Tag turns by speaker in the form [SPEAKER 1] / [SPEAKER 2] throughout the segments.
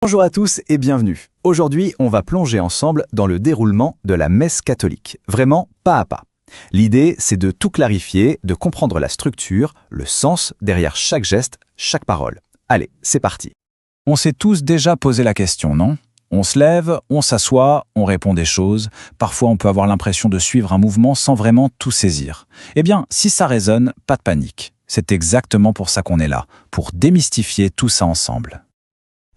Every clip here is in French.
[SPEAKER 1] Bonjour à tous et bienvenue. Aujourd'hui, on va plonger ensemble dans le déroulement de la messe catholique, vraiment pas à pas. L'idée, c'est de tout clarifier, de comprendre la structure, le sens derrière chaque geste, chaque parole. Allez, c'est parti.
[SPEAKER 2] On s'est tous déjà posé la question, non? On se lève, on s'assoit, on répond des choses. Parfois, on peut avoir l'impression de suivre un mouvement sans vraiment tout saisir. Eh bien, si ça résonne, pas de panique. C'est exactement pour ça qu'on est là, pour démystifier tout ça ensemble.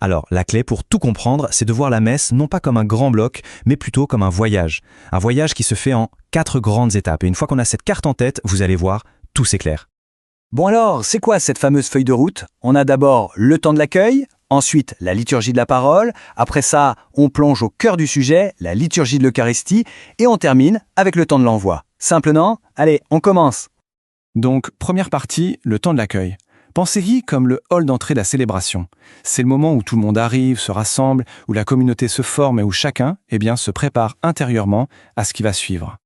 [SPEAKER 3] Alors, la clé pour tout comprendre, c'est de voir la messe non pas comme un grand bloc, mais plutôt comme un voyage. Un voyage qui se fait en 4 grandes étapes. Et une fois qu'on a cette carte en tête, vous allez voir, tout s'éclaire.
[SPEAKER 1] Bon alors, c'est quoi cette fameuse feuille de route? On a d'abord le temps de l'accueil, ensuite la liturgie de la parole, après ça, on plonge au cœur du sujet, la liturgie de l'Eucharistie, et on termine avec le temps de l'envoi. Simple, non? Allez, on commence.
[SPEAKER 4] Donc, première partie, le temps de l'accueil. Pensez-y comme le hall d'entrée de la célébration. C'est le moment où tout le monde arrive, se rassemble, où la communauté se forme et où chacun, se prépare intérieurement à ce qui va suivre.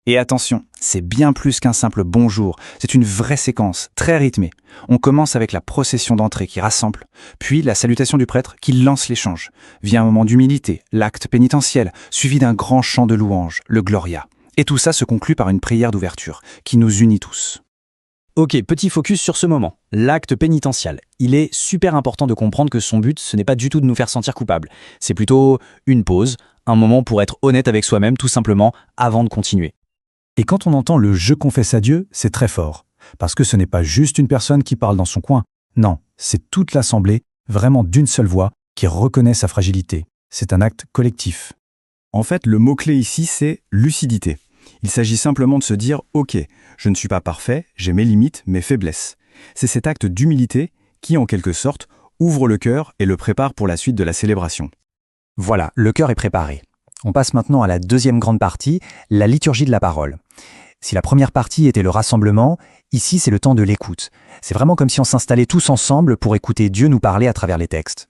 [SPEAKER 2] Et attention, c'est bien plus qu'un simple bonjour, c'est une vraie séquence, très rythmée. On commence avec la procession d'entrée qui rassemble, puis la salutation du prêtre qui lance l'échange. Vient un moment d'humilité, l'acte pénitentiel, suivi d'un grand chant de louange, le Gloria. Et tout ça se conclut par une prière d'ouverture, qui nous unit tous.
[SPEAKER 3] Ok, petit focus sur ce moment, l'acte pénitentiel. Il est super important de comprendre que son but, ce n'est pas du tout de nous faire sentir coupables. C'est plutôt une pause, un moment pour être honnête avec soi-même tout simplement avant de continuer.
[SPEAKER 5] Et quand on entend le « je confesse à Dieu », c'est très fort. Parce que ce n'est pas juste une personne qui parle dans son coin. Non, c'est toute l'assemblée, vraiment d'une seule voix, qui reconnaît sa fragilité. C'est un acte collectif.
[SPEAKER 6] En fait, le mot-clé ici, c'est lucidité. Il s'agit simplement de se dire « Ok, je ne suis pas parfait, j'ai mes limites, mes faiblesses ». C'est cet acte d'humilité qui, en quelque sorte, ouvre le cœur et le prépare pour la suite de la célébration.
[SPEAKER 3] Voilà, le cœur est préparé. On passe maintenant à la deuxième grande partie, la liturgie de la parole. Si la première partie était le rassemblement, ici c'est le temps de l'écoute. C'est vraiment comme si on s'installait tous ensemble pour écouter Dieu nous parler à travers les textes.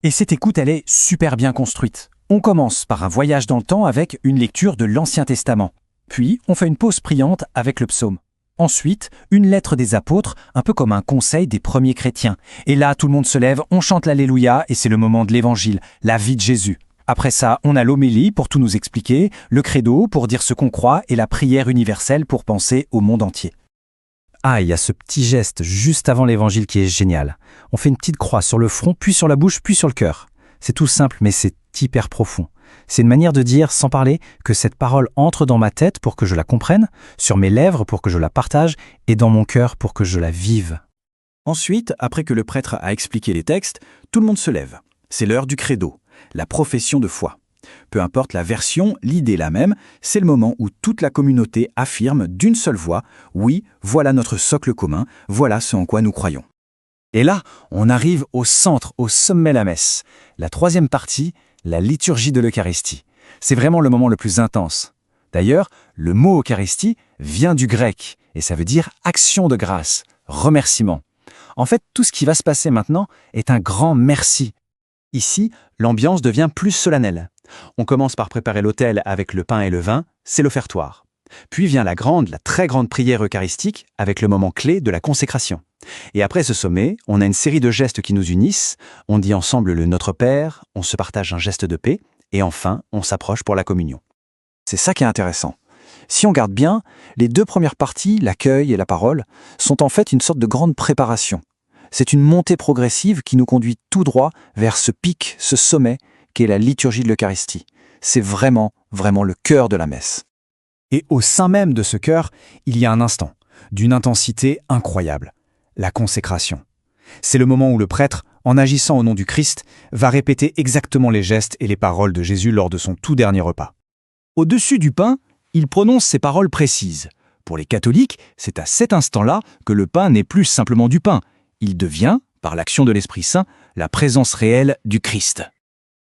[SPEAKER 3] Et cette écoute, elle est super bien construite. On commence par un voyage dans le temps avec une lecture de l'Ancien Testament. Puis, on fait une pause priante avec le psaume. Ensuite, une lettre des apôtres, un peu comme un conseil des premiers chrétiens. Et là, tout le monde se lève, on chante l'Alléluia et c'est le moment de l'Évangile, la vie de Jésus. Après ça, on a l'homélie pour tout nous expliquer, le credo pour dire ce qu'on croit et la prière universelle pour penser au monde entier. Ah, il y a ce petit geste juste avant l'Évangile qui est génial. On fait une petite croix sur le front, puis sur la bouche, puis sur le cœur. C'est tout simple, mais c'est hyper profond. C'est une manière de dire, sans parler, que cette parole entre dans ma tête pour que je la comprenne, sur mes lèvres pour que je la partage, et dans mon cœur pour que je la vive.
[SPEAKER 1] Ensuite, après que le prêtre a expliqué les textes, tout le monde se lève. C'est l'heure du credo, la profession de foi. Peu importe la version, l'idée est la même, c'est le moment où toute la communauté affirme d'une seule voix « Oui, voilà notre socle commun, voilà ce en quoi nous croyons ». Et là, on arrive au centre, au sommet de la messe. La troisième partie, la liturgie de l'Eucharistie. C'est vraiment le moment le plus intense. D'ailleurs, le mot Eucharistie vient du grec, et ça veut dire action de grâce, remerciement. En fait, tout ce qui va se passer maintenant est un grand merci. Ici, l'ambiance devient plus solennelle. On commence par préparer l'autel avec le pain et le vin, c'est l'offertoire. Puis vient la très grande prière eucharistique avec le moment clé de la consécration. Et après ce sommet, on a une série de gestes qui nous unissent, on dit ensemble le Notre Père, on se partage un geste de paix, et enfin, on s'approche pour la communion.
[SPEAKER 2] C'est ça qui est intéressant. Si on regarde bien, les deux premières parties, l'accueil et la parole, sont en fait une sorte de grande préparation. C'est une montée progressive qui nous conduit tout droit vers ce pic, ce sommet, qu'est la liturgie de l'Eucharistie. C'est vraiment, vraiment le cœur de la messe.
[SPEAKER 5] Et au sein même de ce cœur, il y a un instant, d'une intensité incroyable, la consécration. C'est le moment où le prêtre, en agissant au nom du Christ, va répéter exactement les gestes et les paroles de Jésus lors de son tout dernier repas.
[SPEAKER 1] Au-dessus du pain, il prononce ces paroles précises. Pour les catholiques, c'est à cet instant-là que le pain n'est plus simplement du pain. Il devient, par l'action de l'Esprit Saint, la présence réelle du Christ.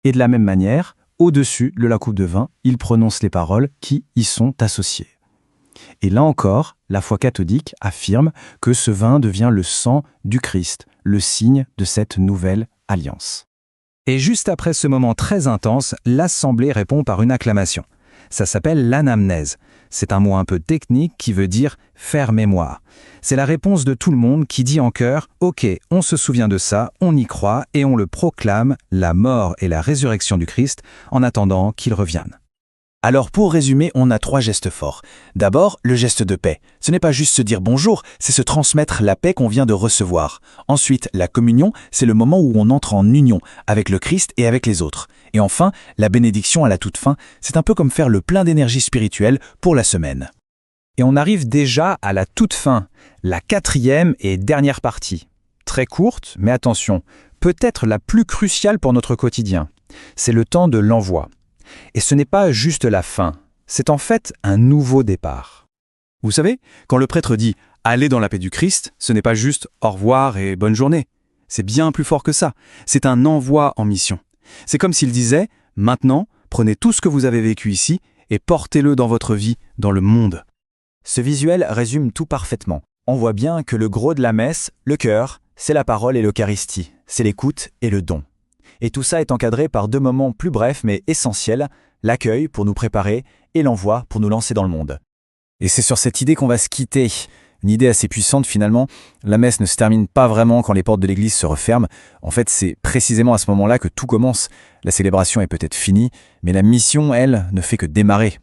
[SPEAKER 5] Et de la même manière, au-dessus de la coupe de vin, il prononce les paroles qui y sont associées. Et là encore, la foi catholique affirme que ce vin devient le sang du Christ, le signe de cette nouvelle alliance.
[SPEAKER 3] Et juste après ce moment très intense, l'assemblée répond par une acclamation. Ça s'appelle l'anamnèse.
[SPEAKER 2] C'est un mot un peu technique qui veut dire « faire mémoire ». C'est la réponse de tout le monde qui dit en chœur « Ok, on se souvient de ça, on y croit et on le proclame, la mort et la résurrection du Christ, en attendant qu'il revienne ».
[SPEAKER 1] Alors pour résumer, on a 3 gestes forts. D'abord, le geste de paix. Ce n'est pas juste se dire bonjour, c'est se transmettre la paix qu'on vient de recevoir. Ensuite, la communion, c'est le moment où on entre en union avec le Christ et avec les autres. Et enfin, la bénédiction à la toute fin, c'est un peu comme faire le plein d'énergie spirituelle pour la semaine.
[SPEAKER 2] Et on arrive déjà à la toute fin, la 4e et dernière partie. Très courte, mais attention, peut-être la plus cruciale pour notre quotidien. C'est le temps de l'envoi. Et ce n'est pas juste la fin, c'est en fait un nouveau départ.
[SPEAKER 6] Vous savez, quand le prêtre dit « Allez dans la paix du Christ », ce n'est pas juste « Au revoir et bonne journée ». C'est bien plus fort que ça. C'est un envoi en mission. C'est comme s'il disait « Maintenant, prenez tout ce que vous avez vécu ici et portez-le dans votre vie, dans le monde ».
[SPEAKER 1] Ce visuel résume tout parfaitement. On voit bien que le gros de la messe, le cœur, c'est la parole et l'Eucharistie, c'est l'écoute et le don. Et tout ça est encadré par 2 moments plus brefs mais essentiels, l'accueil pour nous préparer et l'envoi pour nous lancer dans le monde.
[SPEAKER 5] Et c'est sur cette idée qu'on va se quitter. Une idée assez puissante finalement. La messe ne se termine pas vraiment quand les portes de l'église se referment. En fait, c'est précisément à ce moment-là que tout commence. La célébration est peut-être finie, mais la mission, elle, ne fait que démarrer.